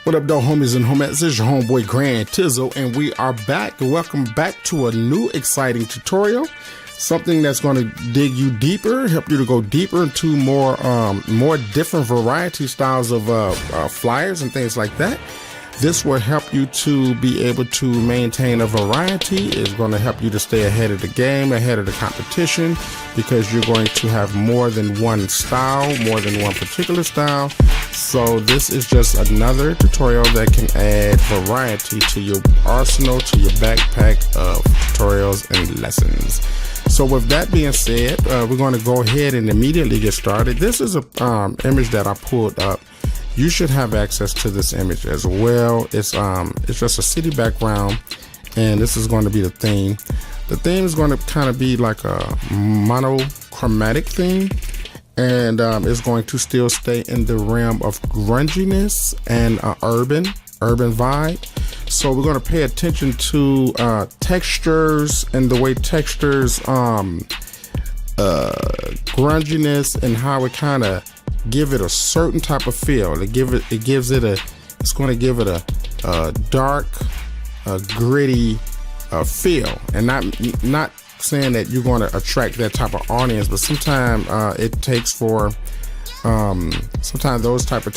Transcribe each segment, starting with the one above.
What up, though, homies and homettes? It's your homeboy Grand Tizzle, and we are back. Welcome back to a new exciting tutorial. Something that's going to dig you deeper, help you to go deeper into more different variety styles of flyers and things like that. This will help you to be able to maintain a variety. It's going to help you to stay ahead of the game, ahead of the competition, because you're going to have more than one style, more than one particular style. So this is just another tutorial that can add variety to your arsenal, to your backpack of tutorials and lessons. So with that being said, we're going to go ahead and immediately get started. This is a image that I pulled up. You should have access to this image as well. It's just a city background, and this is going to be the theme. The theme is going to kind of be like a monochromatic theme, and it's going to still stay in the realm of grunginess and urban vibe. So we're going to pay attention to textures and the way textures grunginess and how it kind of give it a certain type of feel. It's going to give it a dark, gritty feel, and not saying that you're going to attract that type of audience, but sometimes it takes for sometimes those type of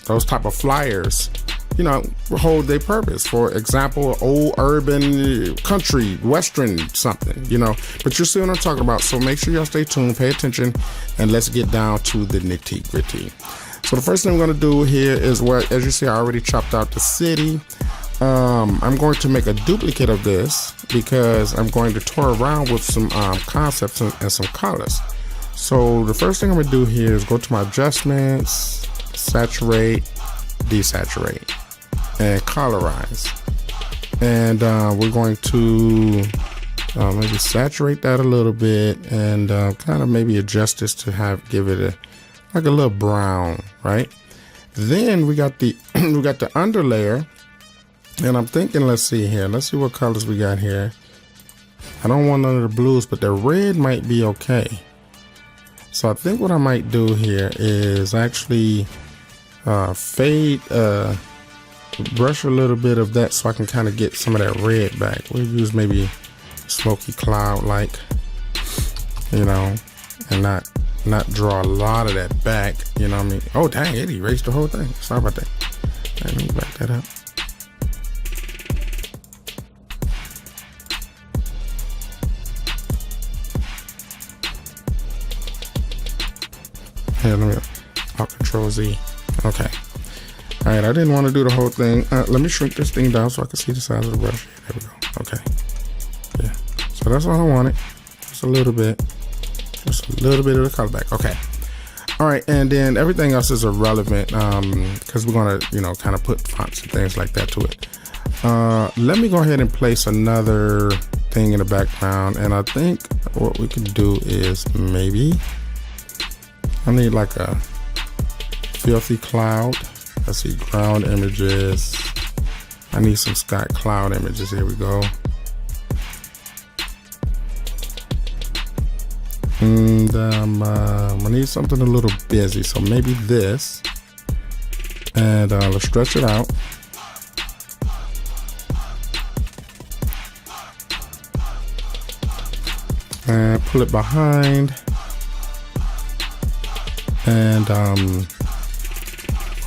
those type of flyers, hold their purpose. For example, old urban country western something, but you see what I'm talking about. So make sure y'all stay tuned, pay attention, and let's get down to the nitty gritty. So the first thing we're going to do here is, as you see, I already chopped out the city. I'm going to make a duplicate of this because I'm going to toy around with some concepts and some colors. So the first thing I'm going to do here is go to my adjustments, saturate, desaturate, and colorize. And we're going to maybe saturate that a little bit, and kind of maybe adjust this to give it like a little brown, right? Then we got the underlayer, and I'm thinking, let's see what colors we got here. I don't want none of the blues, but the red might be okay. So I think what I might do here is actually fade, brush a little bit of that so I can kind of get some of that red back. We'll use maybe smoky cloud like, and not draw a lot of that back, you know what I mean? Oh dang, it erased the whole thing. Sorry about that. Let me back that up. Here, let me Alt Control Z. Okay. All right, I didn't want to do the whole thing. Let me shrink this thing down so I can see the size of the brush. There we go. Okay. Yeah. So that's all I wanted. Just a little bit of the color back. Okay. All right, and then everything else is irrelevant because we're gonna, kind of put fonts and things like that to it. Let me go ahead and place another thing in the background, and I think what we can do is maybe I need like a filthy cloud. Let's see, ground images. I need some sky cloud images. Here we go. And I need something a little busy, so maybe this. And let's stretch it out. And pull it behind. And I'm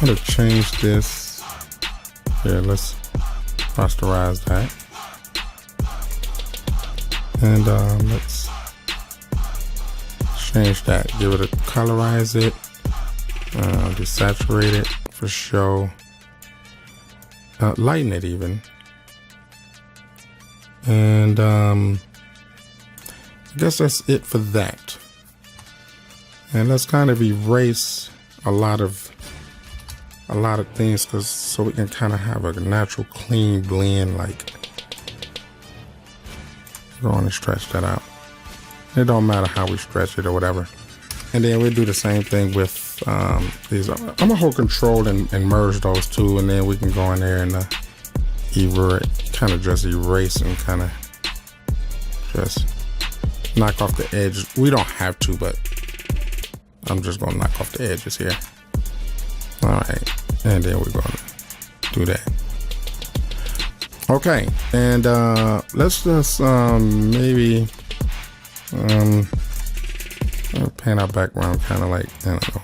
going to change this. Here, let's rasterize that. And let's change that. Give it a colorize it. Desaturate it for show. Lighten it even. And I guess that's it for that. And let's kind of erase a lot of things, so we can kind of have a natural clean blend. Like, go on and stretch that out. It don't matter how we stretch it or whatever. And then we'll do the same thing with these. I'm gonna hold control and merge those two, and then we can go in there and kind of just erase and kind of just knock off the edge. We don't have to, but I'm just gonna knock off the edges here. All right, and then we're gonna do that. Okay, and let's just maybe paint our background kind of like, I don't know,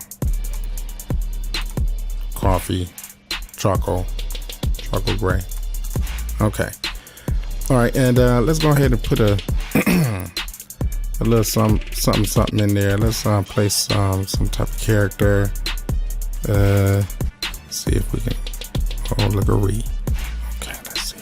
coffee, charcoal gray. Okay. All right, and let's go ahead and put a little something in there. Let's place some type of character. See if we can. Oh, look a read. Okay, let's see.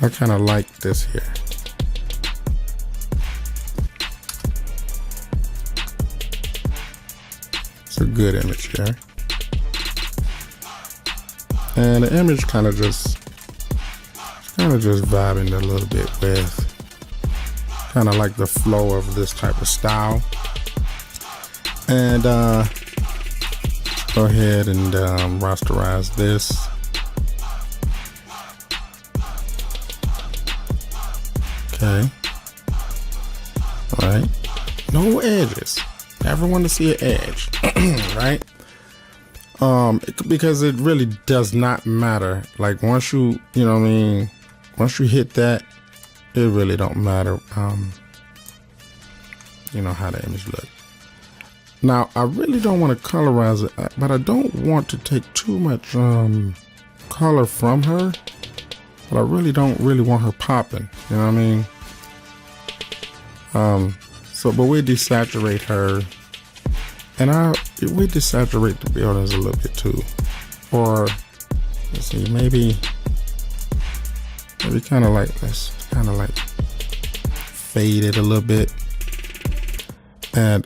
I kind of like this here. It's a good image here. And the image kind of just vibing a little bit with kind of like the flow of this type of style. And go ahead and rasterize this. Okay. All right. No edges. Never want to see an edge, right? Because it really does not matter. Like once you know what I mean, once you hit that, it really don't matter, you know, how the image look. Now, I really don't want to colorize it, but I don't want to take too much color from her, but I really don't want her popping, you know what I mean? But we desaturate her, and we desaturate the buildings a little bit too. Or let's see, maybe kind of like, let's kind of like fade it a little bit. And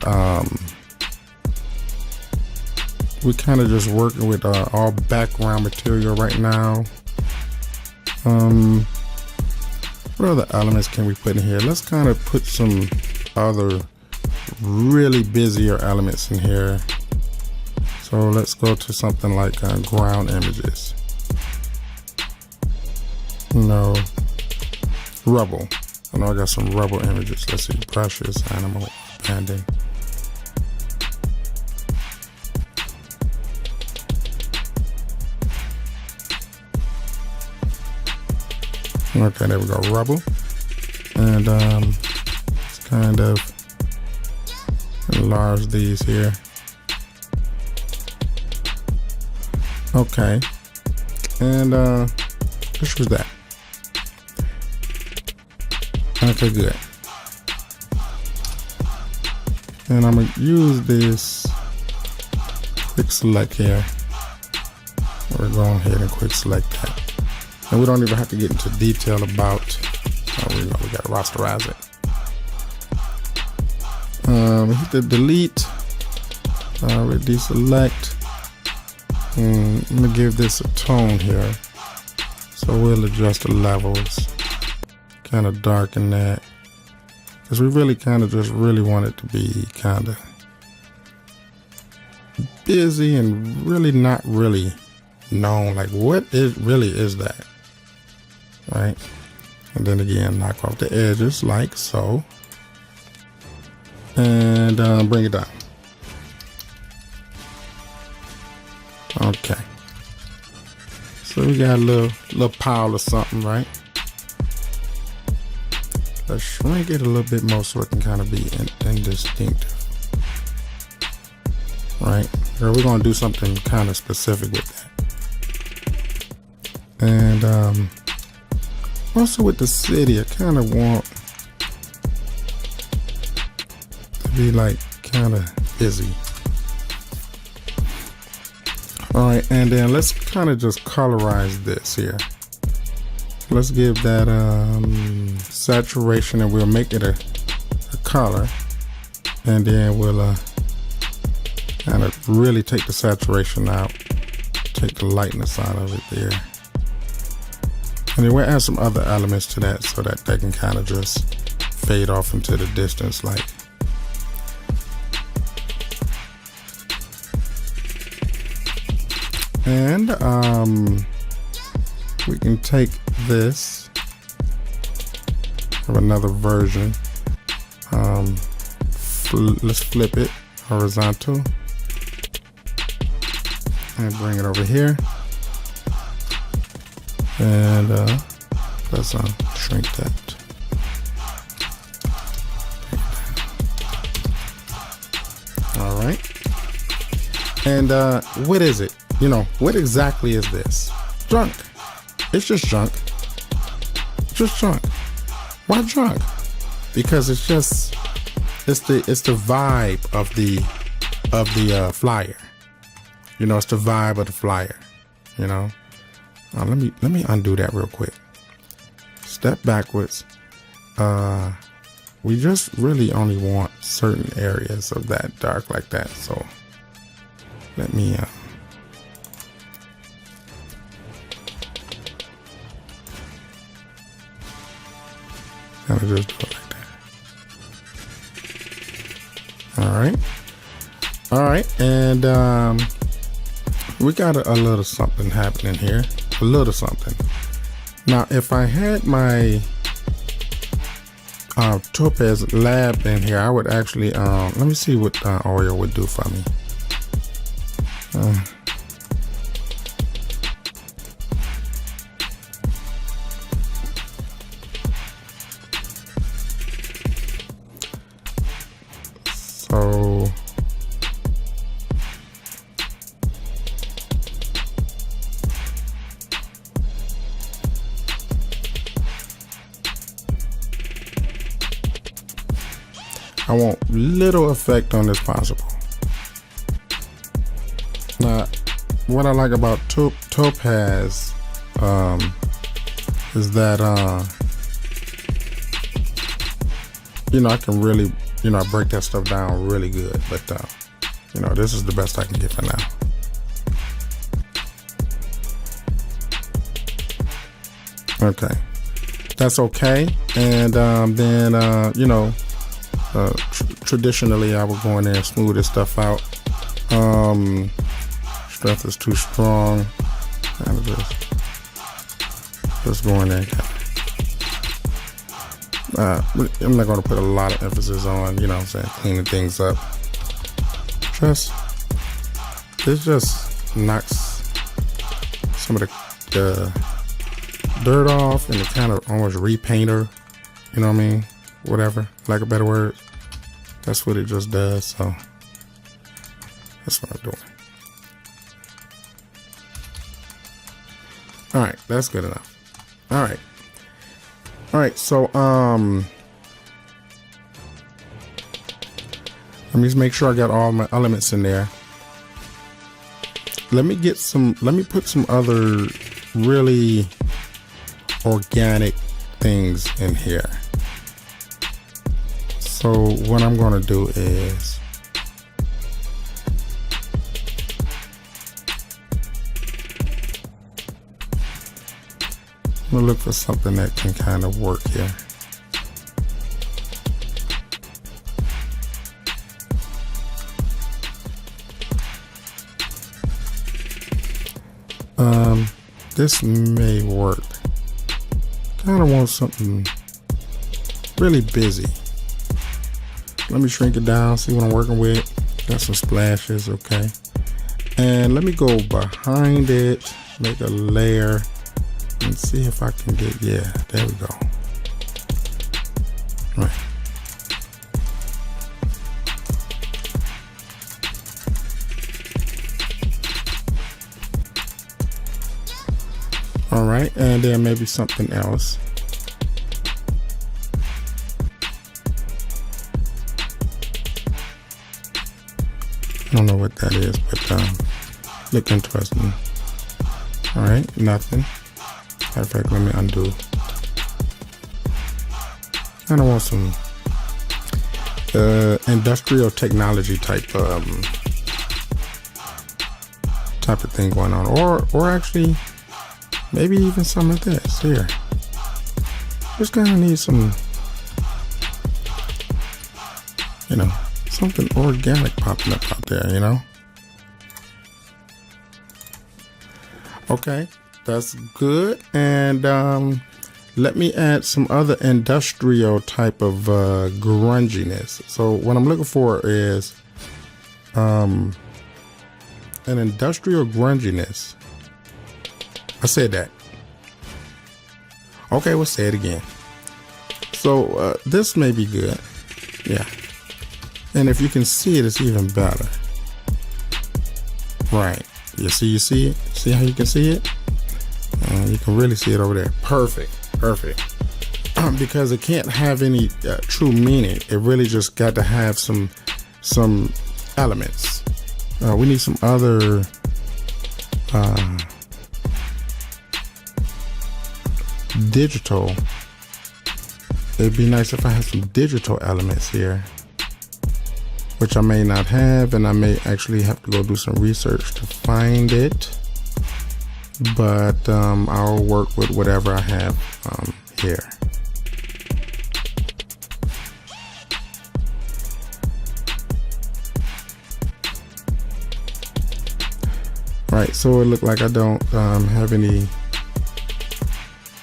we kind of just working with all background material right now. What other elements can we put in here? Let's kind of put some other really busier elements in here. So let's go to something like ground images. No, rubble. I know I got some rubble images. Let's see, brushes, animal, banding. Okay, there we go, rubble. And let's kind of enlarge these here. Okay, and let's use that. Okay, good. And I'm gonna use this quick select here. We're going ahead and quick select that. And we don't even have to get into detail about, we gotta rasterize it. Hit the delete, we deselect. And I'm gonna give this a tone here. So we'll adjust the levels, kind of darken that. Because we really kind of just really want it to be kind of busy and really not really known. Like what really is that? Right? And then again, knock off the edges like so. And bring it down. Okay. So we got a little pile of something, right? Let's shrink it a little bit more so it can kind of be indistinctive. Right? Or we're gonna do something kind of specific with that. And also with the city, I kind of want to be like kind of busy. All right, and then let's kind of just colorize this here. Let's give that saturation, and we'll make it a color, and then we'll kind of really take the saturation out, take the lightness out of it there. And then we'll add some other elements to that so that they can kind of just fade off into the distance like. And we can take this of another version let's flip it horizontal and bring it over here, and let's shrink that. All right, and what is it? You know, what exactly is this? Junk. It's just junk. Just junk. Why junk? Because it's the vibe of the flyer. You know, it's the vibe of the flyer. You know, let me undo that real quick. Step backwards. We just really only want certain areas of that dark like that. So let me kind of just do it like that. All right, and we got a little something happening here, a little something. Now, if I had my Topaz Lab in here, I would actually let me see what Oreo would do for me. So I want little effect on this possible. Now, what I like about Topaz is that you know, I can really, you know, break that stuff down really good, but you know, this is the best I can get for now. Okay, that's okay. And then you know, traditionally I would go in there and smooth this stuff out. Strength is too strong. Kind of just go in there. I'm not going to put a lot of emphasis on, you know what I'm saying, cleaning things up. This just knocks some of the dirt off, and it kind of almost repainter, you know what I mean? Whatever, like a better word. That's what it just does, so that's what I'm doing. All right, that's good enough. All right, so let me just make sure I got all my elements in there. Let me put some other really organic things in here. So what I'm gonna do is I'm gonna look for something that can kind of work here. This may work. Kind of want something really busy. Let me shrink it down, see what I'm working with. Got some splashes, okay. And let me go behind it, make a layer, and see if I can get, yeah, there we go. Right. All right, and then maybe something else. I don't know what that is, but look interesting. All right, nothing. Matter of fact, let me undo. I don't want some industrial technology type of thing going on, or actually maybe even some of this here. Just kind of need some, you know, something organic popping up out there, you know. Okay, that's good. And let me add some other industrial type of grunginess. So what I'm looking for is an industrial grunginess. I said that. Okay, we'll say it again. So this may be good. Yeah. And if you can see it, it's even better. Right. You see it? See how you can see it? You can really see it over there. Perfect. Because it can't have any true meaning. It really just got to have some elements. We need some other digital. It'd be nice if I had some digital elements here, which I may not have, and I may actually have to go do some research to find it. But I'll work with whatever I have here. Right, so it looked like I don't have any,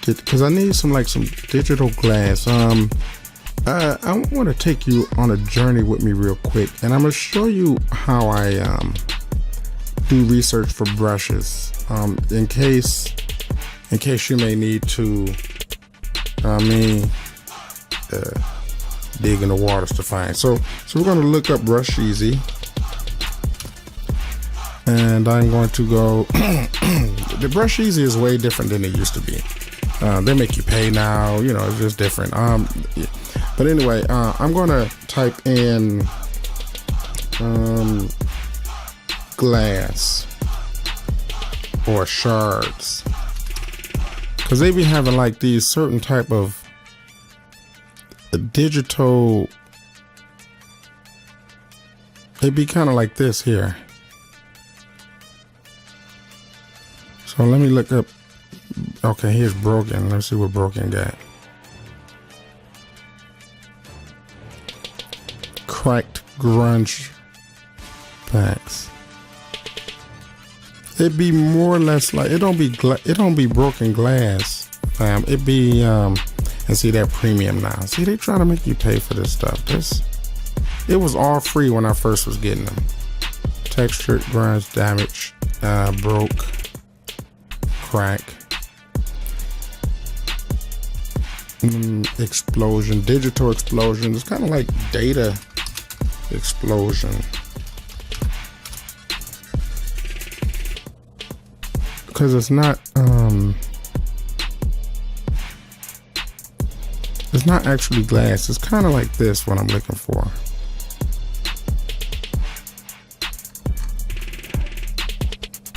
because I need some digital glass. I want to take you on a journey with me real quick, and I'm gonna show you how I do research for brushes, in case you may need to dig in the waters to find. So we're going to look up Brush Easy, and I'm going to go the Brush Easy is way different than it used to be. They make you pay now, you know, it's just different. But anyway, I'm going to type in glass or shards, because they be having like these certain type of digital, they be kind of like this here. So let me look up. Okay, here's broken. Let's see what broken got. Cracked grunge packs. It be more or less like it don't be broken glass. It be and see that premium now. See, they try to make you pay for this stuff. It was all free when I first was getting them. Textured grunge, damage, broke, crack, explosion, digital explosion. It's kind of like data explosion. Because it's not actually glass. It's kind of like this, what I'm looking for.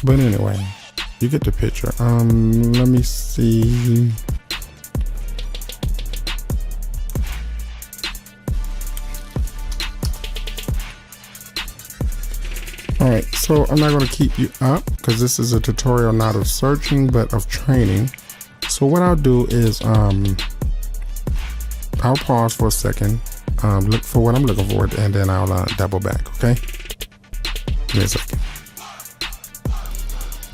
But anyway, you get the picture. Let me see. Alright, so I'm not going to keep you up because this is a tutorial not of searching but of training. So what I'll do is I'll pause for a second, look for what I'm looking for, and then I'll double back, okay? Give me a second.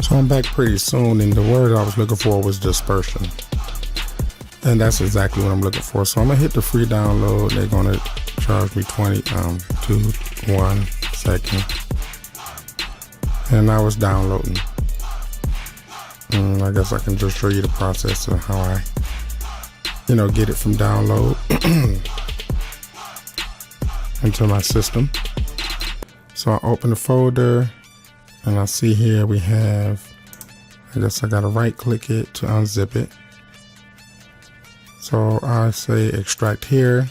So I'm back pretty soon, and the word I was looking for was dispersion. And that's exactly what I'm looking for. So I'm going to hit the free download. They're going to charge me 1 second. And now it's downloading. I guess I can just show you the process of how I, get it from download into my system. So I open the folder, and I see here we have, I guess I got to right click it to unzip it. So I say extract here,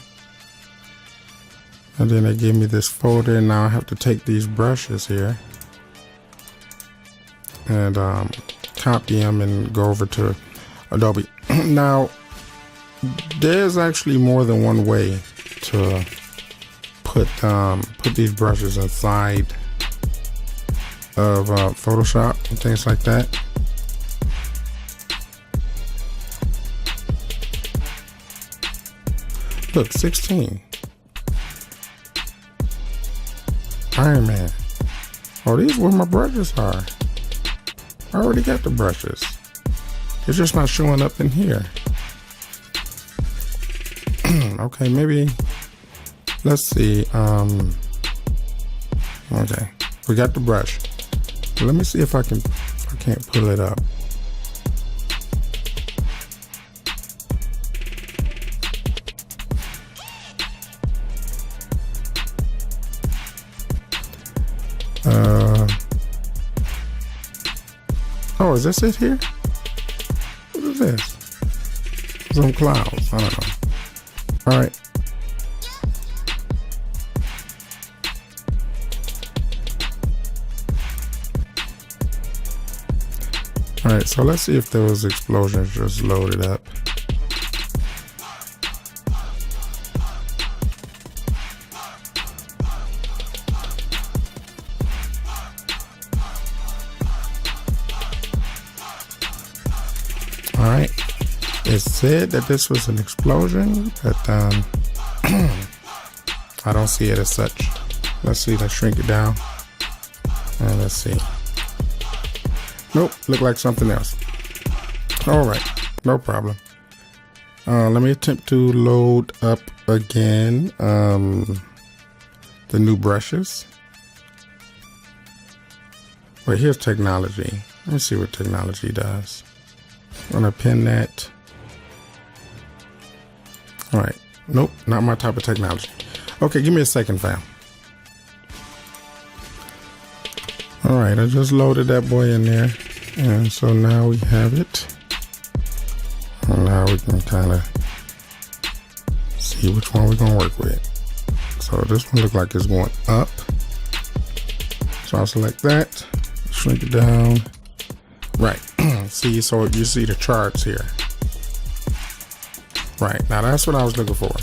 and then they give me this folder, and now I have to take these brushes here and copy them and go over to Adobe. Now, there's actually more than one way to put these brushes inside of Photoshop and things like that. Look, 16. Iron Man. Oh, these are where my brushes are. I already got the brushes. It's just not showing up in here. Okay, maybe, let's see. Okay, we got the brush. Let me see if I can't pull it up. Oh, is this it here? What is this? Some clouds, I don't know. All right. All right, so let's see if those explosions just loaded up. All right, it said that this was an explosion, but I don't see it as such. Let's see, let's shrink it down. And let's see. Nope, look like something else. All right, no problem. Let me attempt to load up again the new brushes. Wait, here's technology. Let's see what technology does. I'm gonna pin that. All right, nope, not my type of technology. Okay, give me a second, fam. All right, I just loaded that boy in there. And so now we have it. And now we can kind of see which one we're gonna work with. So this one looks like it's going up. So I'll select that, shrink it down. Right, see, so you see the charts here. Right, now that's what I was looking for.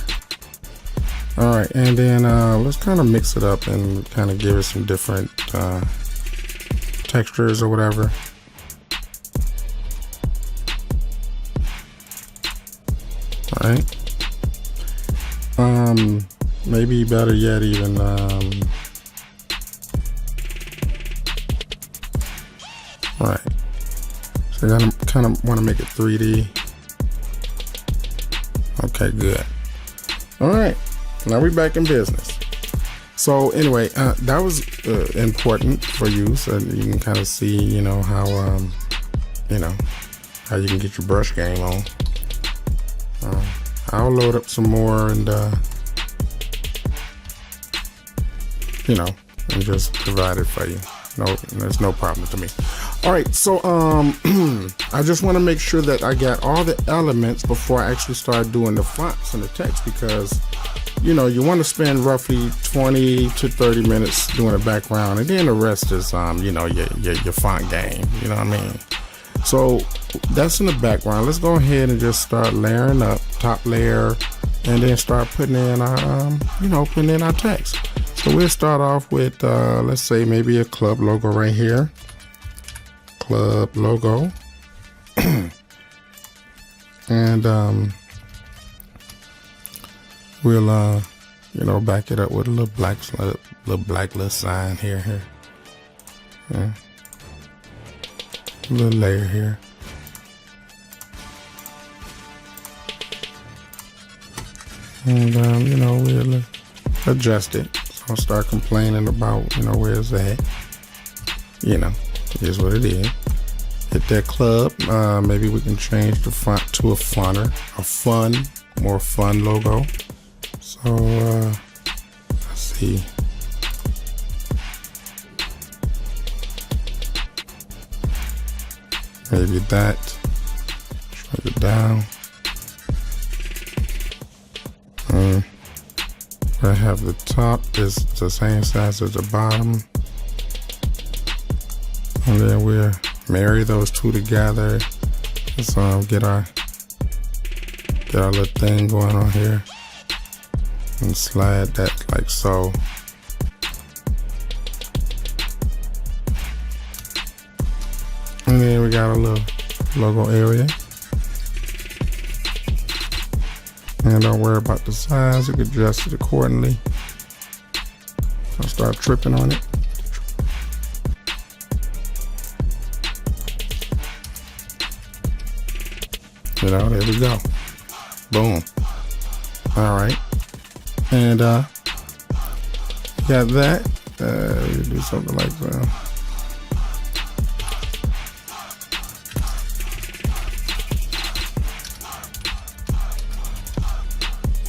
All right, and then let's kind of mix it up and kind of give it some different textures or whatever. All right. Maybe better yet, even right. So I kind of want to make it 3D. Okay, good. All right, now we're back in business. So anyway, that was important for you, so you can kind of see, you know, how you can get your brush game on. I'll load up some more and and just provide it for you. No, there's no problem to me. All right, so I just want to make sure that I got all the elements before I actually start doing the fonts and the text, because you want to spend roughly 20 to 30 minutes doing the background, and then the rest is your font game. You know what I mean? So that's in the background. Let's go ahead and just start layering up, top layer, and then start putting in our text. So we'll start off with let's say maybe a club logo right here. Club logo. And we'll back it up with a little black sign here. Yeah. A little layer here. And we'll adjust it. So I'll start complaining about where's that. Here's what it is. Hit that club. Maybe we can change the font to a more fun logo. So let's see. Maybe that. Shrink it down. I have the top is the same size as the bottom, and then we'll marry those two together. Let's get our little thing going on here, and slide that like so. And then we got a little logo area. And don't worry about the size, you can adjust it accordingly. I'll start tripping on it. There we go. Boom. All right, and got that. Do something like that.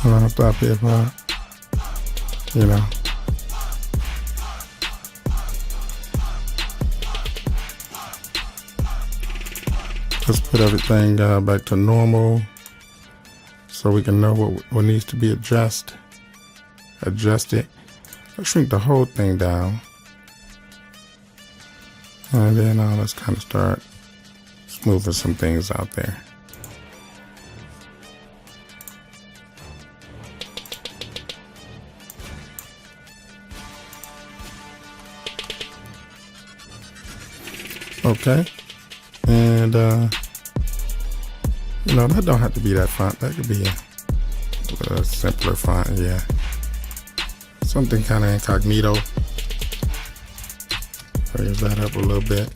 I'll stop it, you know. Let's put everything back to normal so we can know what needs to be adjusted. Let's shrink the whole thing down. And then let's kind of start smoothing some things out there. Okay, and you know, that don't have to be that font. That could be a simpler font, yeah. Something kind of incognito. Raise that up a little bit,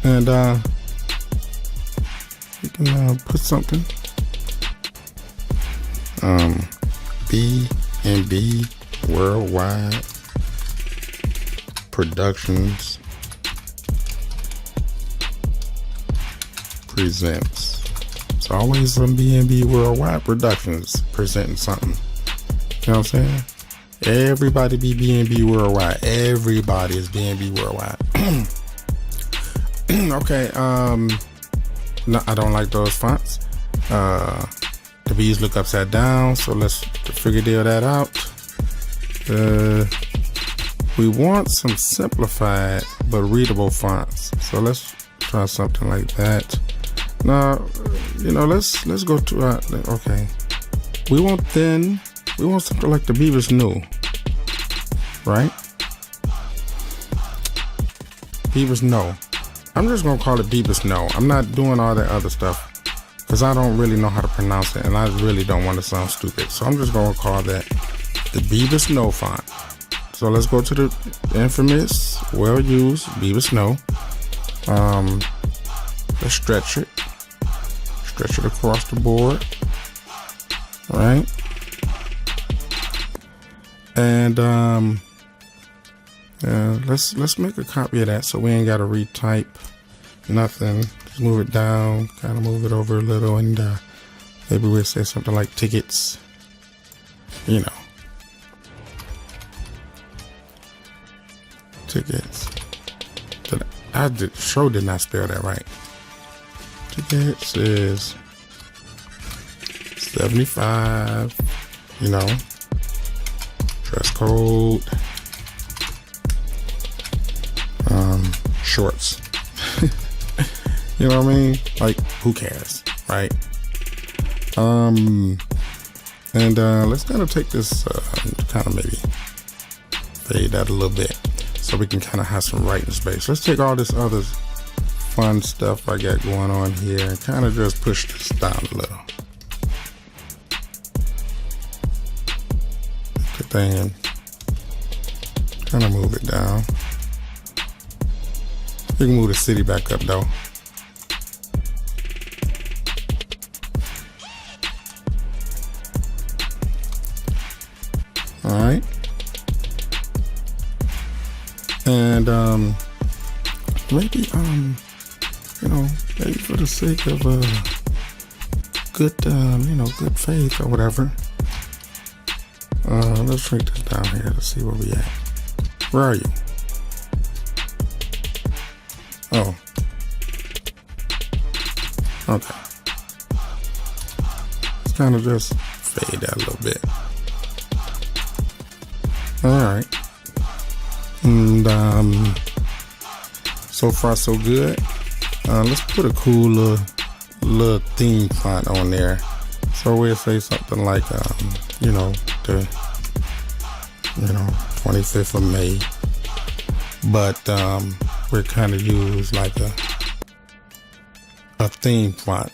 and we can put something. B&B Worldwide Productions presents. It's always some B&B Worldwide Productions presenting something. You know what I'm saying? Everybody be B&B Worldwide. Everybody is B&B Worldwide. Okay. No, I don't like those fonts. The B's look upside down, so let's figure that out. We want some simplified but readable fonts. So let's try something like that. Now, you know, let's go to okay. We want something like the Beaver's New, right? Beaver's No. I'm just gonna call it Beaver's No. I'm not doing all that other stuff because I don't really know how to pronounce it, and I really don't want to sound stupid. So I'm just gonna call that the Beaver's No font. So let's go to the infamous, well-used Beaver's No. Let's stretch it across the board, right? And let's make a copy of that so we ain't gotta retype nothing. Just move it down, kind of move it over a little, and maybe we'll say something like tickets, you know. Tickets. I did not spell that right. Tickets is 75, you know. Dress code. Shorts. You know what I mean? Like, who cares, right? And let's kind of take this, kind of maybe fade that a little bit so we can kind of have some writing space. Let's take all this other fun stuff I got going on here and kind of just push this down a little. The thing and kind of move it down. We can move the city back up though. All right. And maybe you know, maybe for the sake of good you know, good faith or whatever, let's shrink this down here to see where we at. Where are you? Oh, okay. Let's kind of just fade that a little bit. All right. And so far so good. Let's put a cool little theme font on there. So we'll say something like you know, the 25th of May. But we're kind of use like a theme font.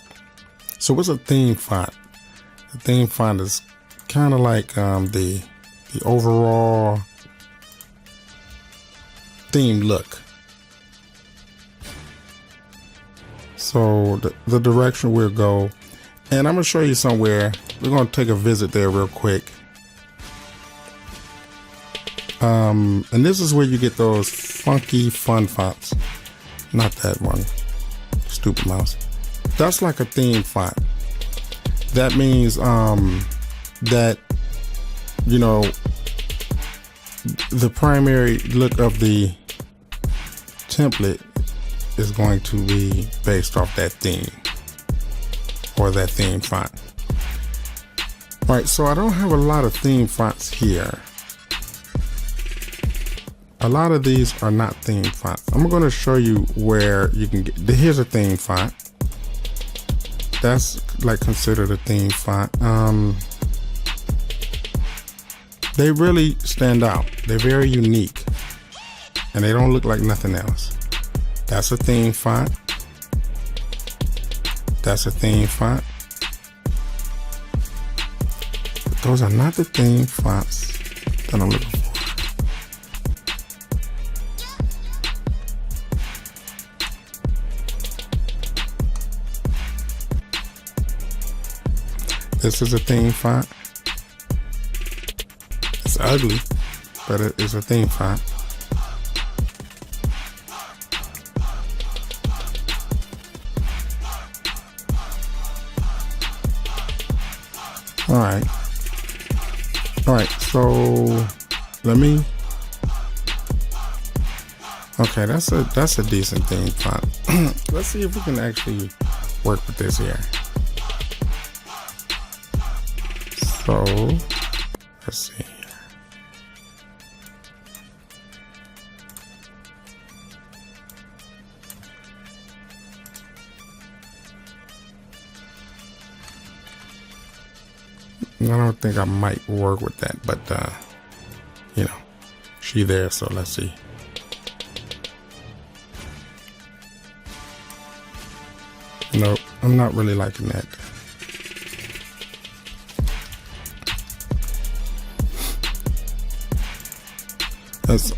So what's a theme font? The theme font is kind of like the overall theme look. So the direction we'll go And I'm gonna show you somewhere. We're gonna take a visit there real quick. And this is where you get those funky fun fonts. Not that one, stupid mouse. That's like a theme font. That means that, you know, the primary look of the template is going to be based off that theme or that theme font. All right, so I don't have a lot of theme fonts here. A lot of these are not theme fonts. I'm going to show you where you can get. Here's a theme font. That's like considered a theme font. They really stand out. They're very unique, and they don't look like nothing else. That's a theme font. That's a theme font. But those are not the theme fonts that I'm looking for. This is a theme font. It's ugly, but it is a theme font. All right, so let me, okay, that's a decent theme font. Let's see if we can actually work with this here. So let's see here. I don't think I might work with that, but you know, she there, so let's see. Nope, I'm not really liking that.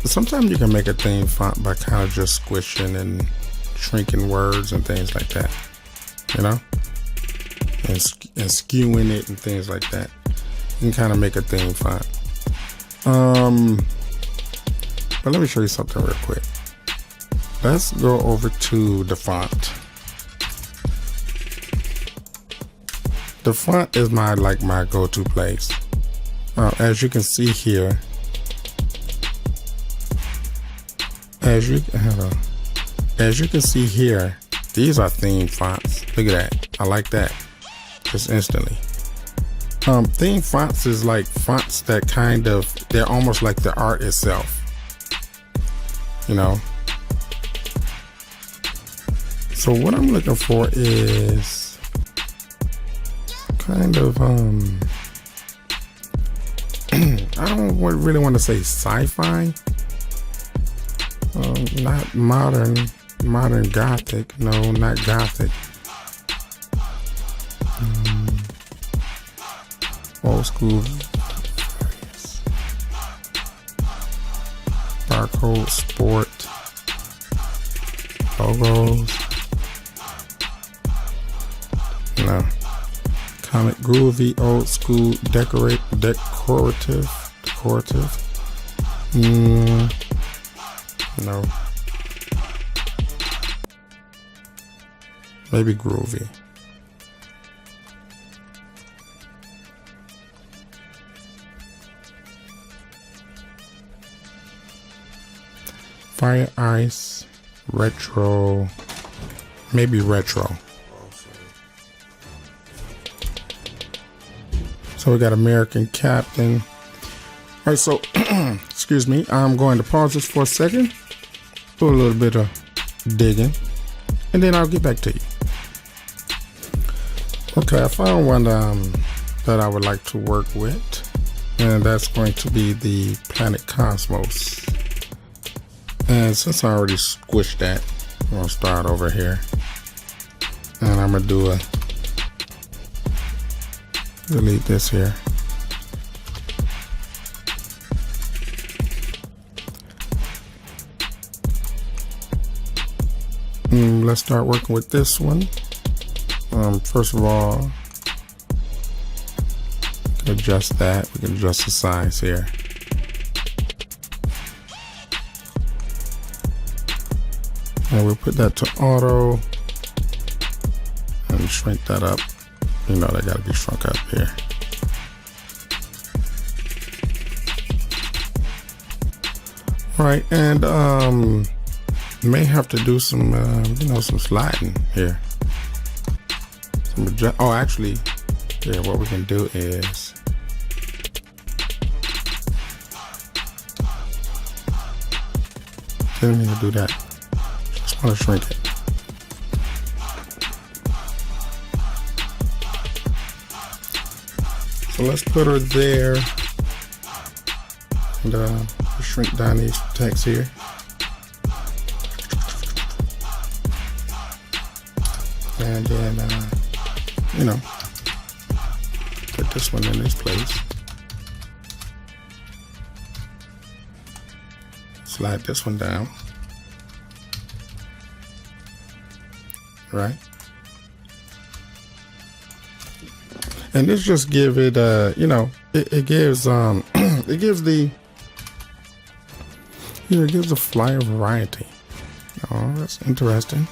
Sometimes you can make a theme font by kind of just squishing and shrinking words and things like that, you know, and skewing it and things like that. You can kind of make a theme font. But let me show you something real quick. Let's go over to the font. The font is my go-to place. As you can see here, as you can see here, these are theme fonts. Look at that. I like that. Just instantly. Theme fonts is like fonts that they're almost like the art itself. You know? So what I'm looking for is kind of, I don't really want to say sci-fi. Not modern Gothic. No, not Gothic. Old school. Barcode, sport, logos. No. Comic, groovy, old school, decorative. No. Maybe groovy. Fire Ice, retro, maybe retro. So we got American Captain. All right, so excuse me, I'm going to pause this for a second, do a little bit of digging, and then I'll get back to you. Okay, I found one that I would like to work with, and that's going to be the Planet Cosmos. And since I already squished that, I'm gonna start over here, and I'm gonna do delete this here. Let's start working with this one. First of all, adjust that. We can adjust the size here. And we'll put that to auto and shrink that up. You know, they got to be shrunk up here. All right, and may have to do some, you know, some sliding here. Oh, actually, yeah, what we can do is didn't mean to do that. Just want to shrink it. So let's put her there, and shrink down these text here. And then, you know, put this one in this place. Slide this one down. Right? And this just give it, you know, it gives, it gives the, you know, it gives the flyer variety. Oh, that's interesting.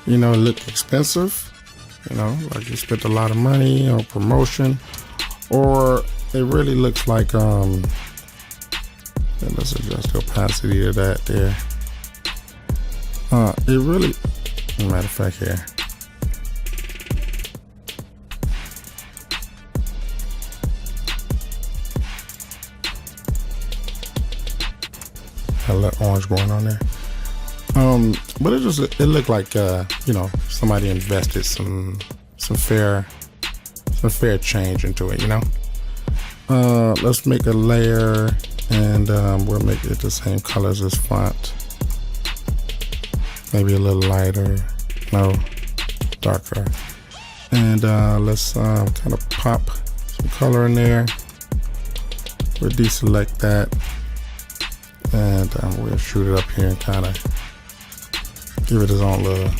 You know, it look expensive. You know, like you spent a lot of money on promotion, or it really looks like, let's adjust the opacity of that there. It really, matter of fact here. Got a little orange going on there. But it looked like, you know, somebody invested some fair change into it, you know. Let's make a layer, and we'll make it the same color as this font. Maybe a little lighter, no, darker. And let's kind of pop some color in there. We'll deselect that, and we'll shoot it up here and kind of give it its own little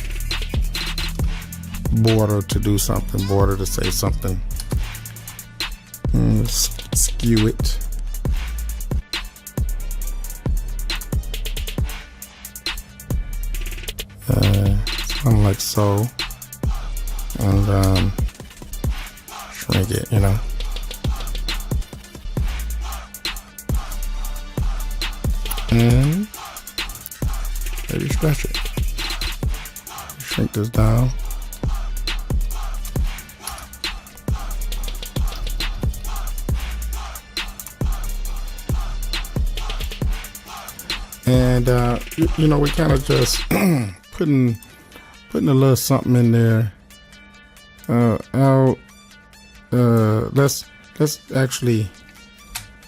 border to do something, border to say something. Skew it. Something like so. And shrink it, you know. And maybe stretch it. Shrink this down. And you know, we kind of just putting a little something in there. Let's actually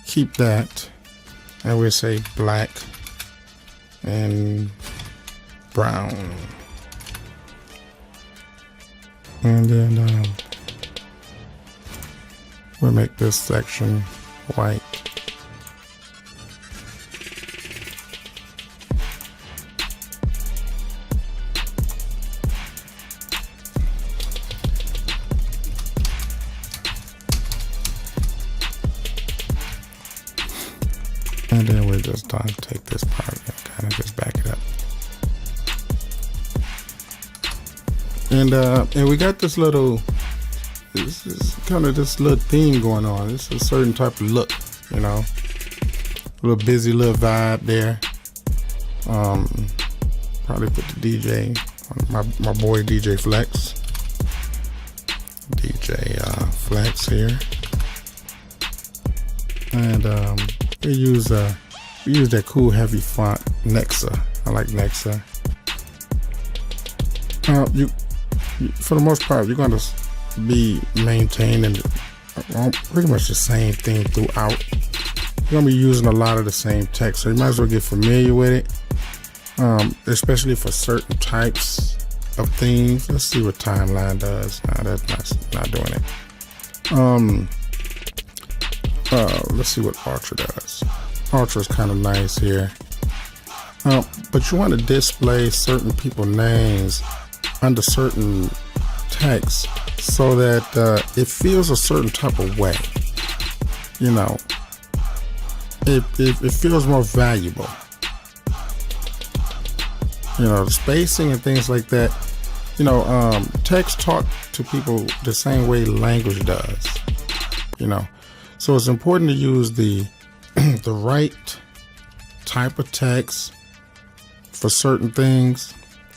keep that, and we'll say black and brown. And then we'll make this section white. And then we'll just take this part and kind of just back it up. And we got this little, this is kind of this little theme going on. It's a certain type of look, you know, a little busy little vibe there. Probably put the DJ, my boy DJ Flex. DJ Flex here. And we use that cool heavy font Nexa. I like Nexa. For the most part, you're going to be maintaining pretty much the same thing throughout. You're going to be using a lot of the same text, so you might as well get familiar with it, especially for certain types of things. Let's see what timeline does. Nah, that's not doing it. Let's see what Ultra does. Ultra is kind of nice here. But you want to display certain people's names under certain text so that it feels a certain type of way. you know, it feels more valuable. You know, the spacing and things like that. You know, text talk to people the same way language does. You know, so it's important to use the the right type of text for certain things.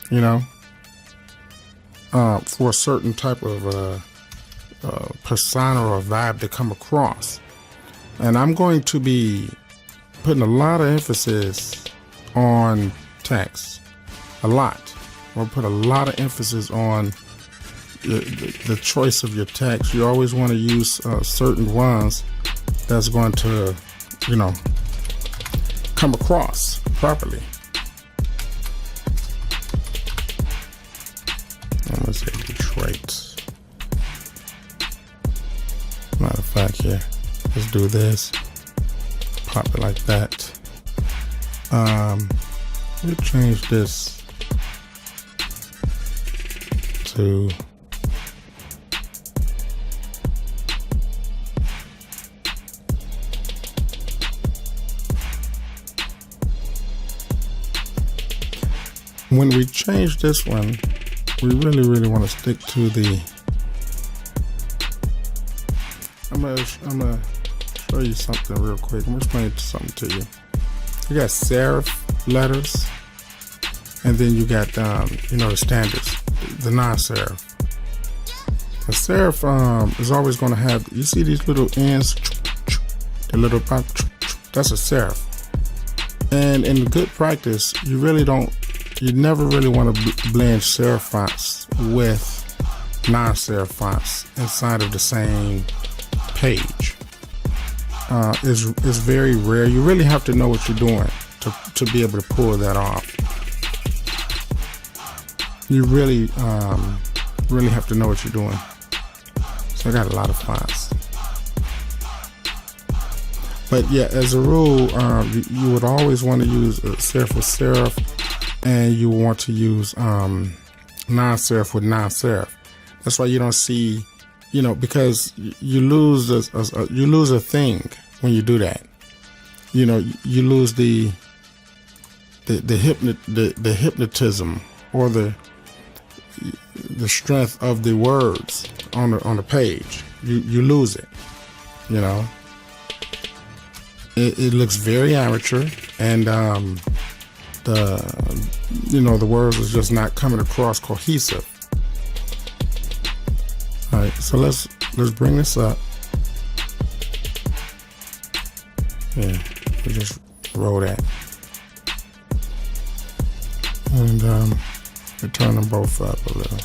You know, for a certain type of persona or vibe to come across. And I'm going to be putting a lot of emphasis on text. A lot. I'll put a lot of emphasis on the choice of your text. You always want to use certain ones that's going to, you know, come across properly. I'm going to say Detroit. Matter of fact, here, let's do this. Pop it like that. We'll change this to when we change this one, we really want to stick to the I'm gonna show you something real quick. I'm gonna explain something to you. You got serif letters, and then you got you know, the standards, the non-serif. The serif is always going to have, you see these little ends, the little pop, that's a serif. And in good practice, you never really want to blend serif fonts with non-serif fonts inside of the same page. It's very rare. You really have to know what you're doing to be able to pull that off. You really have to know what you're doing. So I got a lot of fonts. But yeah, as a rule, you would always want to use serif with serif, and you want to use non-serif with non-serif. That's why you don't see, you know, because you lose a thing when you do that. You know, you lose the hypnotism or the strength of the words on the page. You lose it. You know, it looks very amateur, and the words is just not coming across cohesive. All right, so let's bring this up. Yeah, we just roll that, and we turn them both up a little.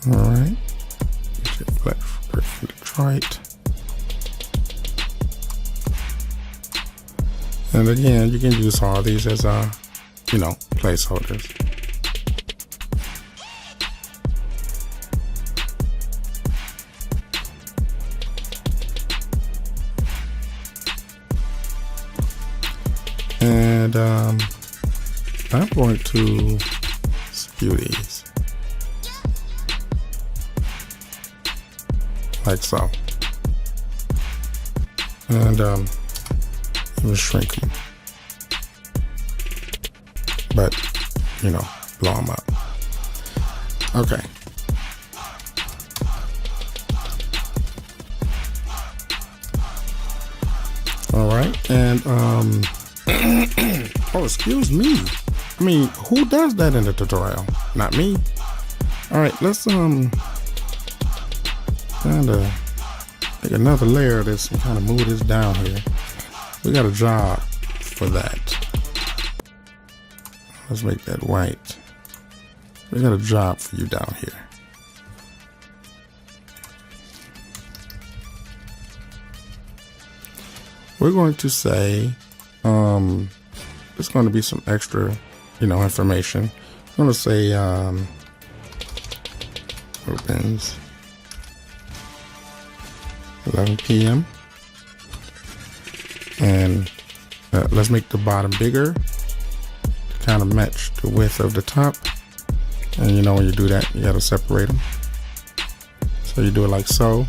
All right, Black from Detroit. And again, you can use all these as placeholders. And I'm going to skew these like so, and we'll shrink them, but blow them up. Okay. All right, and oh, excuse me. I mean, who does that in the tutorial? Not me. All right, let's kind of take another layer of this and kind of move this down here. We got a job for that. Let's make that white. We got a job for you down here. We're going to say, there's going to be some extra, information. I'm going to say, opens 11 p.m. And let's make the bottom bigger to kind of match the width of the top. And you know, when you do that, you gotta separate them. So you do it like so,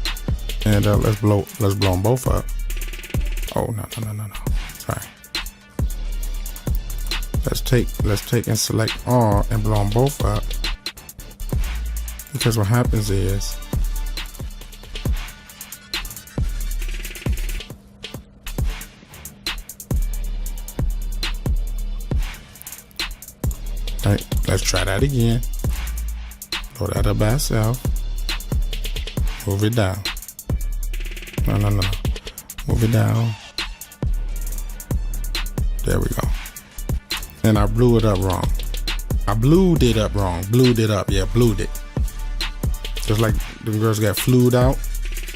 and let's blow them both up. Oh no. Sorry. Let's take and select all and blow them both up, because what happens is right. Let's try that again. Blow that up by itself. Move it down. No. Move it down. There we go. And I blew it up wrong. I blued it up wrong. Blued it up. Yeah, blued it. Just like the girls got flued out.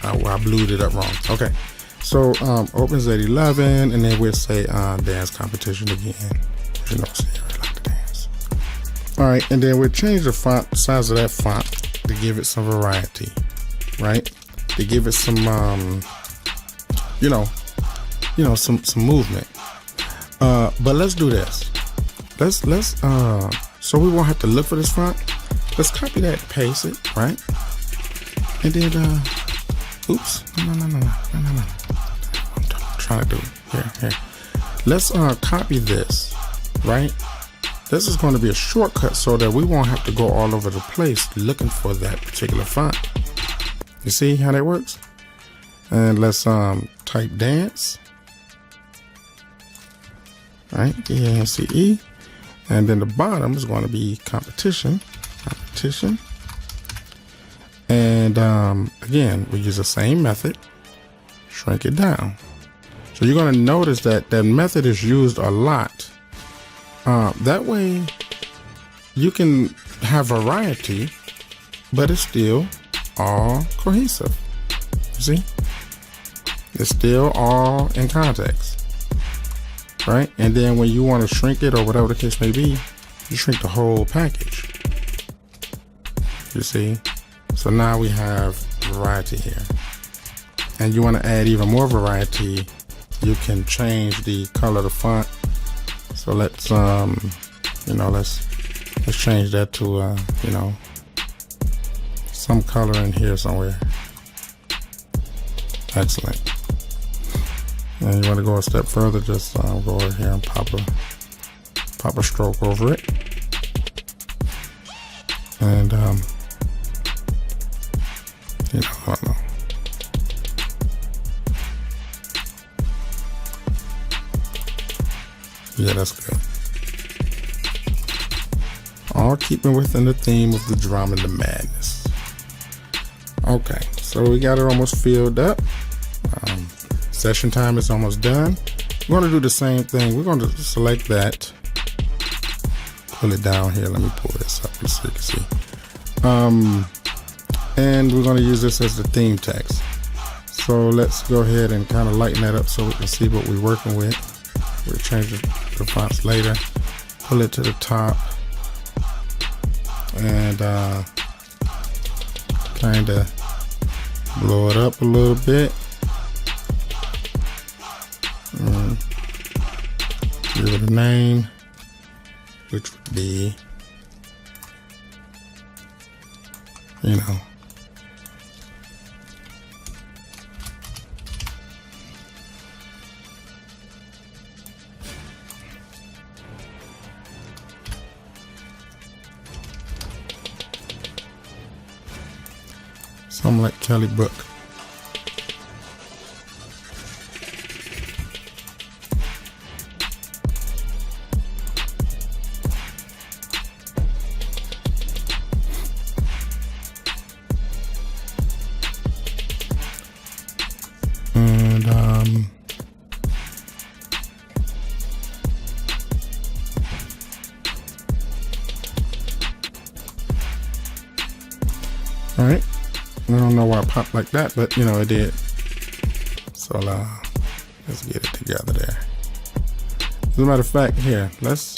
I blued it up wrong. Okay. So opens at 11, and then we'll say dance competition again. You know, see, I like to dance. All right, and then we'll change the font size of that font to give it some variety, right? To give it some, some movement. But let's do this. Let's so we won't have to look for this font. Let's copy that, paste it, right? And then oops, no. I'm trying to do it. Here. Let's copy this, right? This is going to be a shortcut so that we won't have to go all over the place looking for that particular font. You see how that works? And let's type dance. Right, DANCE, and then the bottom is going to be competition, and again we use the same method, shrink it down. So you're going to notice that that method is used a lot. That way you can have variety, but it's still all cohesive. You see, it's still all in context. Right, and then when you want to shrink it or whatever the case may be, you shrink the whole package. You see, so now we have variety here, and you want to add even more variety. You can change the color of the font. So let's let's change that to some color in here somewhere. Excellent. And you want to go a step further, just go over here and pop a stroke over it. And, I don't know. Yeah, that's good. All keeping within the theme of the drama and the madness. Okay, so we got it almost filled up. Session time is almost done. We're going to do the same thing. We're going to select that, pull it down here. Let me pull this up so you can see. And we're going to use this as the theme text. So let's go ahead and kind of lighten that up so we can see what we're working with. We'll change the fonts later. Pull it to the top and kind of blow it up a little bit. Give it a name, which would be, something like Kelly Brook. All right, I don't know why it popped like that, but it did. So let's get it together there. As a matter of fact, here, let's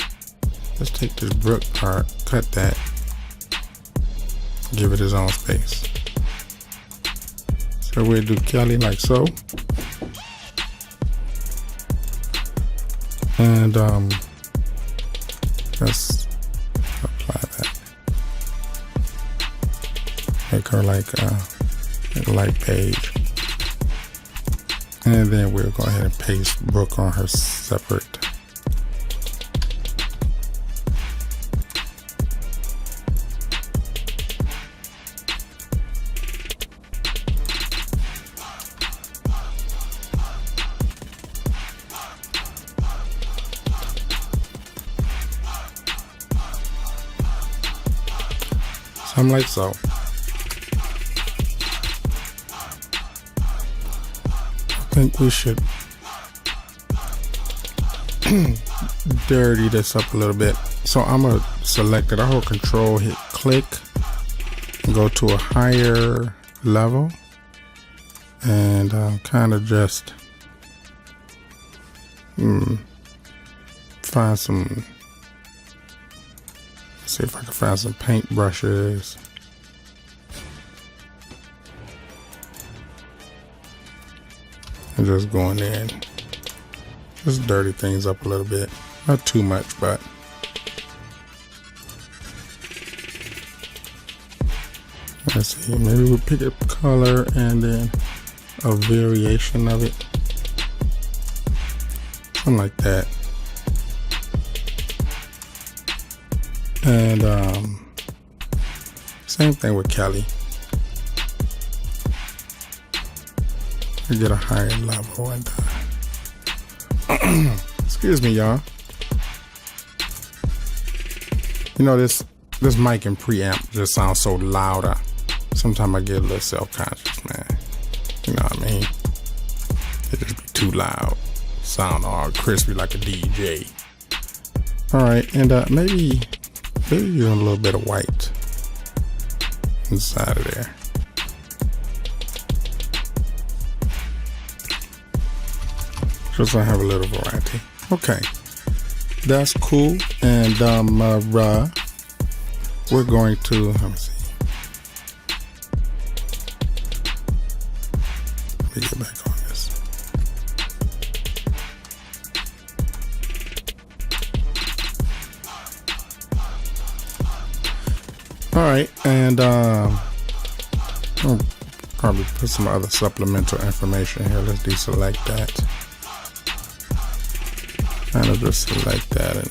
take this Brook part, cut that, give it its own space. So we'll do Kelly like so. And Just apply that. Make her like a light beige. And then we'll go ahead and paste Brooke on her separate. Something like so. I think we should dirty this up a little bit. So I'm gonna select it. I hold Control, hit click, and go to a higher level, and kind of just find some. See if I can find some paint brushes. And just going in. Just dirty things up a little bit. Not too much, but. Let's see, maybe we'll pick a color and then a variation of it. Something like that. And same thing with Kelly. We get a higher level and excuse me, y'all. You know, this mic and preamp just sounds so loud. Sometimes I get a little self-conscious, man. You know what I mean? It just be too loud. Sound all crispy like a DJ. All right, and maybe using a little bit of white inside of there. Just so I have a little variety. Okay, that's cool. And we're going to, let me see. Let me get back on this. All right, and I'll probably put some other supplemental information here. Let's deselect that. Kind of just select that and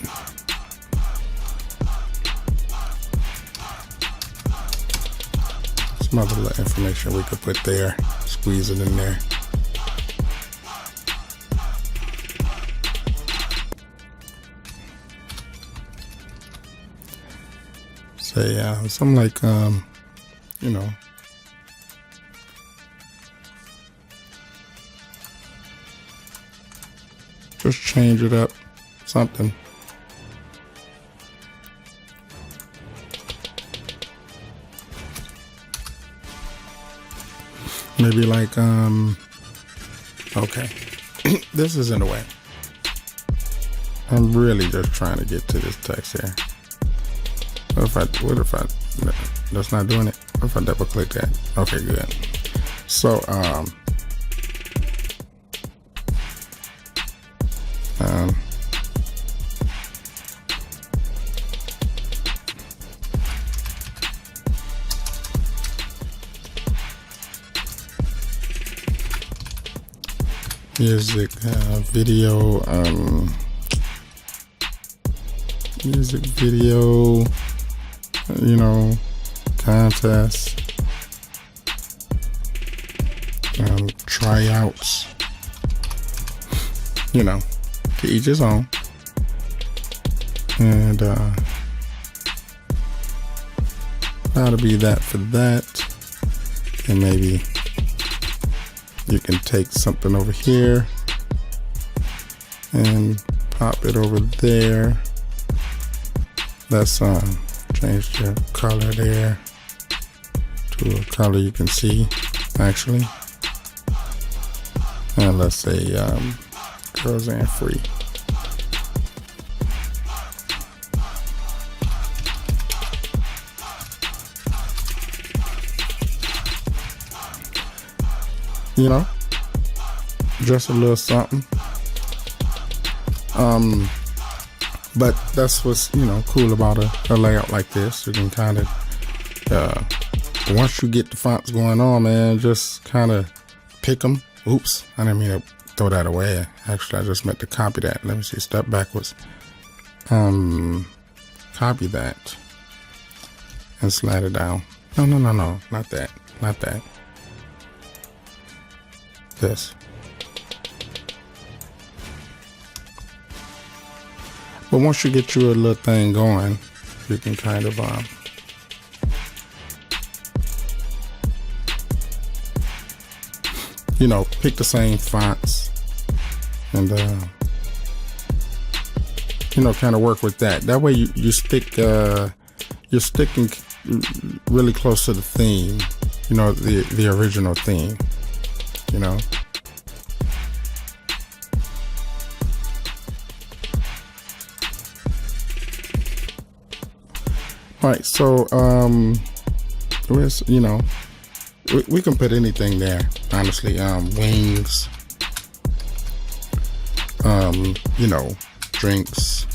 some other little information we could put there. Squeeze it in there. Say something like you know, just change it up, something. Maybe like okay. This is in the way. I'm really just trying to get to this text here. What if I no, that's not doing it? What if I double click that? Okay, good. So music, music video, you know, contests, tryouts, you know, to each his own. And that'll be that for that. And maybe you can take something over here and pop it over there. Let's change the color there to a color you can see actually. And let's say girls and free. You know, just a little something. But that's what's, cool about a layout like this. You can kind of, once you get the fonts going on, man, just kind of pick them. Oops, I didn't mean to throw that away. Actually, I just meant to copy that. Let me see, step backwards. Copy that and slide it down. No, not that, not that. This. But once you get your little thing going, you can kind of pick the same fonts and kind of work with that. That way you're sticking really close to the theme, the original theme, All right, so we can put anything there, honestly. Wings, drinks.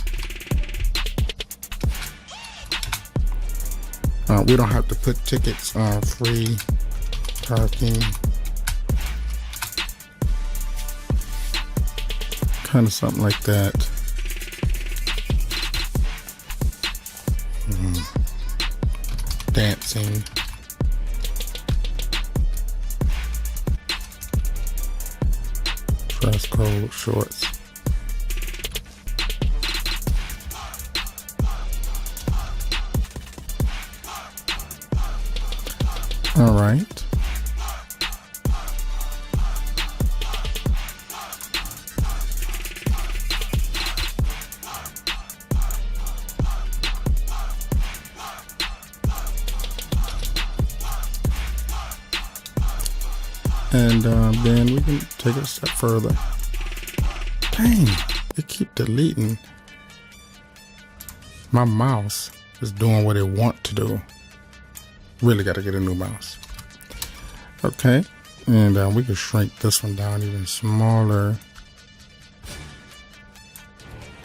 We don't have to put tickets, free parking, kind of something like that. Dancing. Dress code shorts. All right. And then we can take it a step further. Dang, it keep deleting. My mouse is doing what it want to do. Really got to get a new mouse. Okay, and we can shrink this one down even smaller,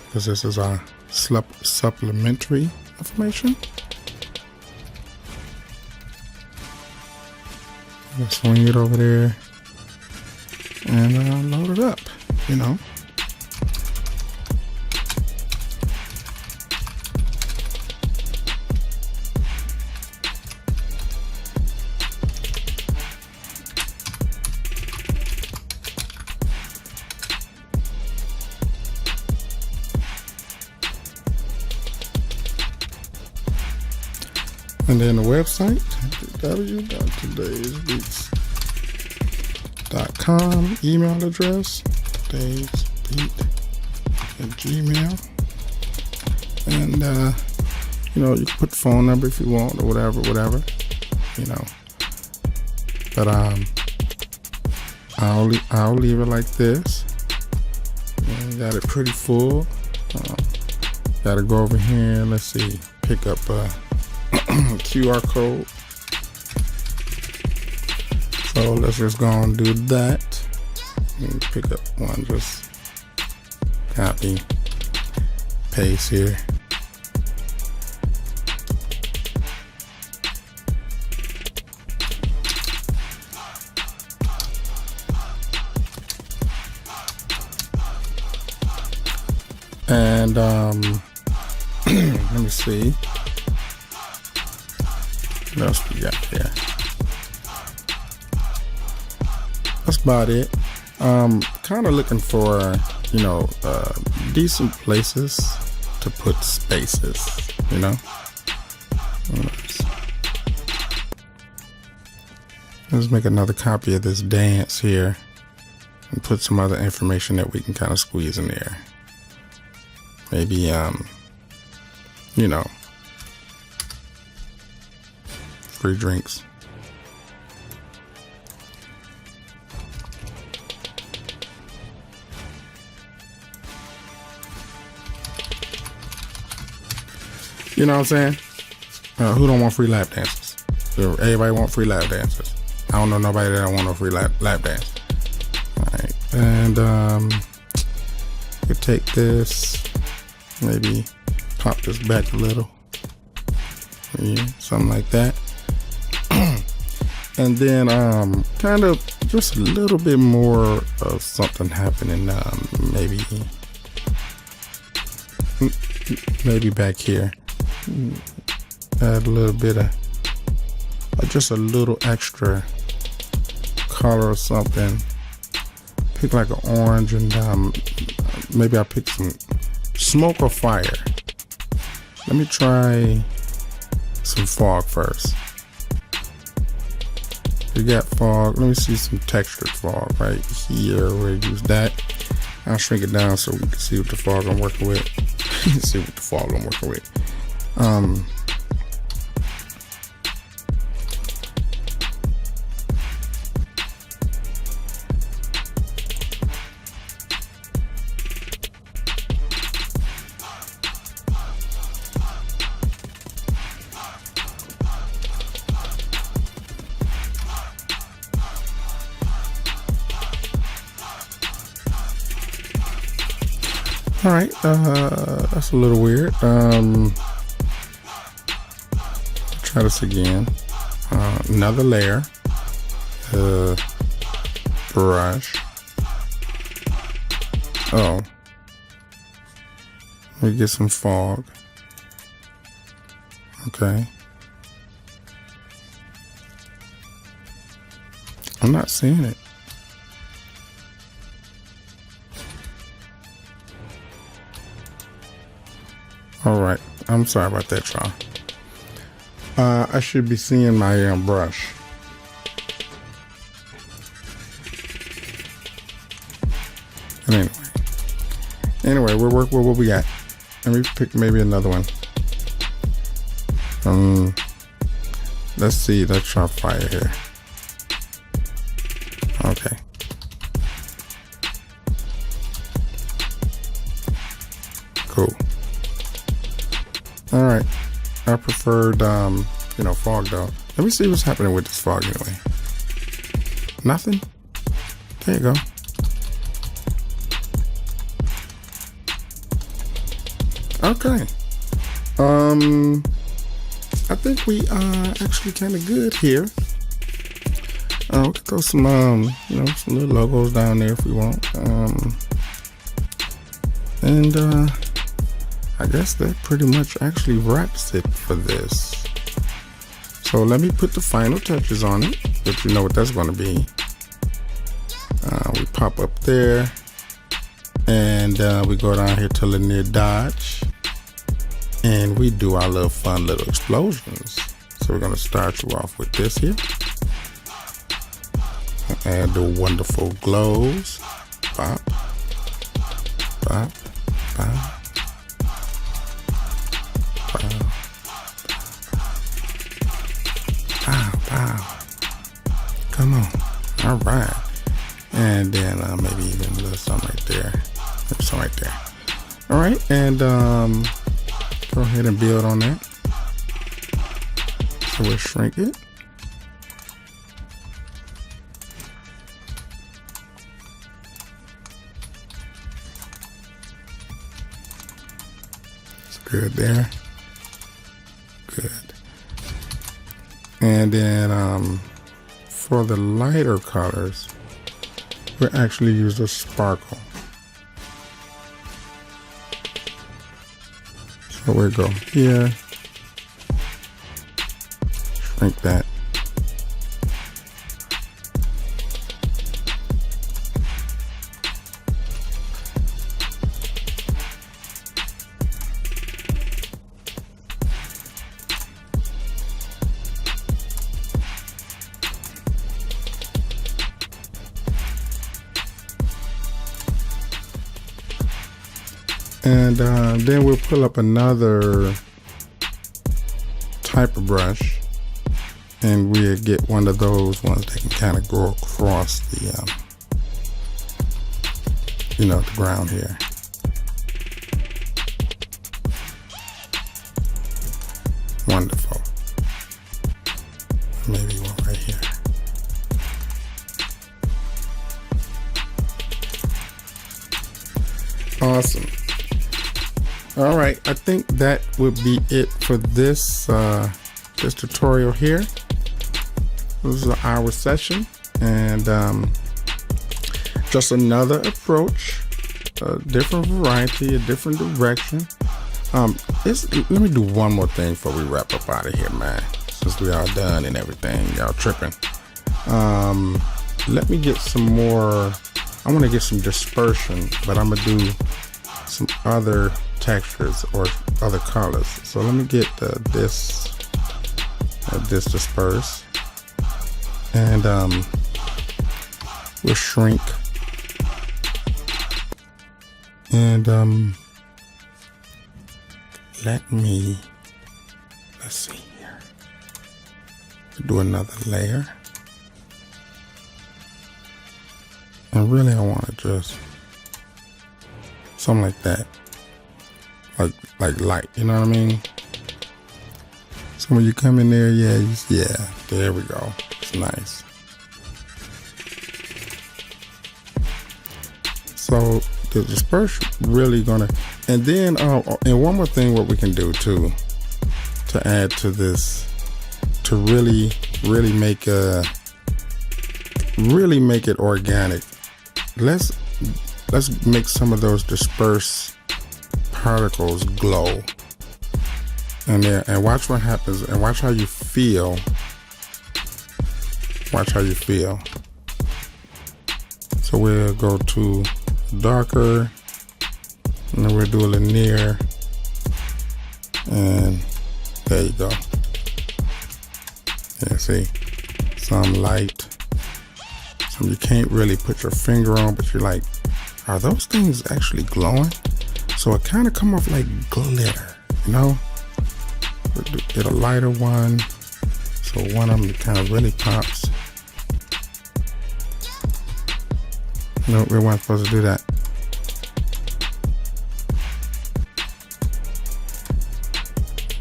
because this is our supplementary information. Let's swing it over there and load it up, And then the website, www.todaysbeats.com, email address, todaysbeat@gmail. And, you can put the phone number if you want or whatever, But I'll leave it like this. Got it pretty full. Got to go over here. Let's see. Pick up QR code. So let's just go and do that. And pick up one. Just copy, paste here. And let me see what else we got here. That's about it. Kind of looking for decent places to put spaces, Let's make another copy of this dance here and put some other information that we can kind of squeeze in there. Maybe, free drinks. You know what I'm saying? Who don't want free lap dances? Everybody want free lap dances. I don't know nobody that don't want no free lap dance. All right, and you take this. Maybe pop this back a little. Yeah, something like that. And then kind of just a little bit more of something happening. Maybe back here. Add a little bit of just a little extra color or something. Pick like an orange, and maybe I'll pick some smoke or fire. Let me try some fog first. We got fog. Let me see some textured fog right here. We'll use that. I'll shrink it down so we can see what the fog I'm working with. See what the fog I'm working with. All right, that's a little weird. Try this again. Another layer. Brush. Oh. Let me get some fog. Okay. I'm not seeing it. All right, I'm sorry about that, y'all. I should be seeing my brush. Anyway, we'll work with what we got. Let me pick maybe another one. Let's see. Let's try fire here. Okay. Cool. All right. I preferred, fog though. Let me see what's happening with this fog anyway. Nothing? There you go. Okay. I think we are actually kind of good here. We can throw some, some little logos down there if we want. I guess that pretty much actually wraps it for this. So let me put the final touches on it, if you know what that's going to be. We pop up there, and we go down here to linear dodge, and we do our little fun little explosions. So we're going to start you off with this here. Add the wonderful glows. Pop, pop, pop. Come on. All right. And then maybe even a little something right there. Maybe something right there. All right. And go ahead and build on that. So we'll shrink it. It's good there. Good. And then for the lighter colors, we'll actually use a sparkle. So we'll go here, shrink that. And then we'll pull up another type of brush, and we'll get one of those ones that can kind of go across the, the ground here. Wonderful. Maybe one right here. Awesome. All right, I think that would be it for this this tutorial here. This is an hour session, and just another approach, a different variety, a different direction. Let me do one more thing before we wrap up out of here, man. Since we all done and everything, y'all tripping. Let me get some more. I want to get some dispersion, but I'm gonna do some other textures or other colors. So let me get this disperse, and we'll shrink, and let's see here, do another layer, and really I want to just something like that, like light, you know what I mean? So when you come in there, yeah, there we go. It's nice. So the dispersion really gonna, and then and one more thing, what we can do too to add to this, to really make it organic. Let's make some of those dispersed particles glow, and watch what happens, and watch how you feel. Watch how you feel. So we'll go to darker, and then we'll do a linear, and there you go. Yeah, see, some light, some you can't really put your finger on, but you're like, are those things actually glowing? So it kind of come off like glitter, you know? Get a lighter one, so one of them kind of really pops. No, we weren't supposed to do that.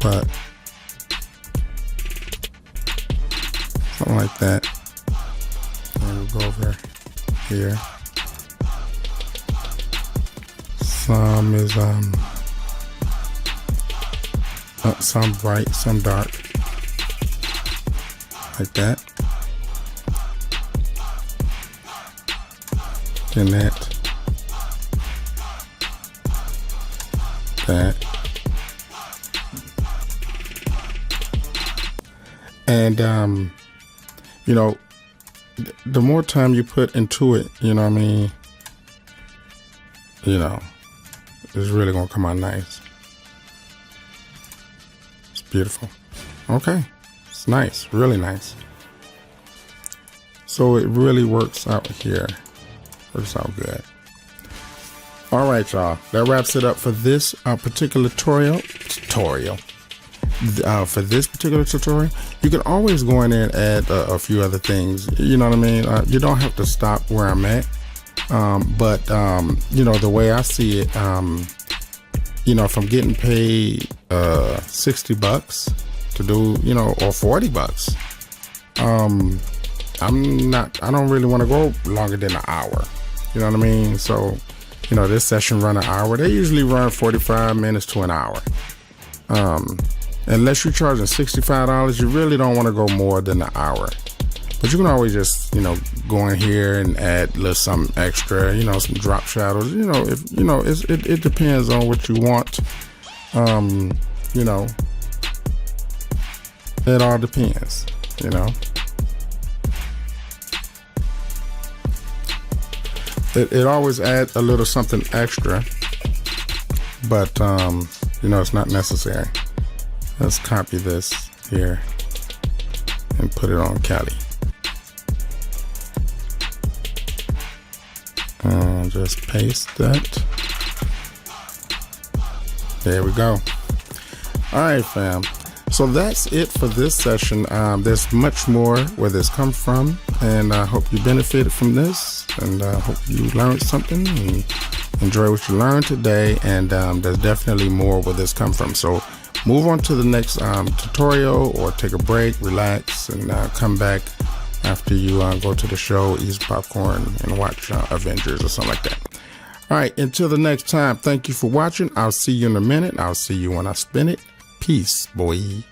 But something like that. And we'll go over here. Some is some bright, some dark, like that. Then that, and you know, the more time you put into it, you know what I mean, you know, it's really gonna come out nice. It's beautiful. Okay, it's nice, really nice. So it really works out here. Works out good. All right, y'all. That wraps it up for this particular tutorial. For this particular tutorial, you can always go in there and add a few other things. You know what I mean? You don't have to stop where I'm at. But you know, the way I see it, you know, if I'm getting paid $60 to do, you know, or $40, I don't really want to go longer than an hour. You know what I mean? So, you know, this session run an hour. They usually run 45 minutes to an hour. Unless you're charging $65, you really don't want to go more than an hour. But you can always just, you know, go in here and add a little something extra, you know, some drop shadows. You know, if you know, it depends on what you want. You know, it all depends, you know. It always adds a little something extra, but you know, it's not necessary. Let's copy this here and put it on Cali. And just paste that. There we go. All right, fam. So that's it for this session. There's much more where this comes from, and I hope you benefited from this, and I hope you learned something and enjoy what you learned today. And there's definitely more where this comes from. So move on to the next tutorial, or take a break, relax, and come back after you go to the show, eat popcorn, and watch Avengers or something like that. All right, until the next time, thank you for watching. I'll see you in a minute. I'll see you when I spin it. Peace, boy.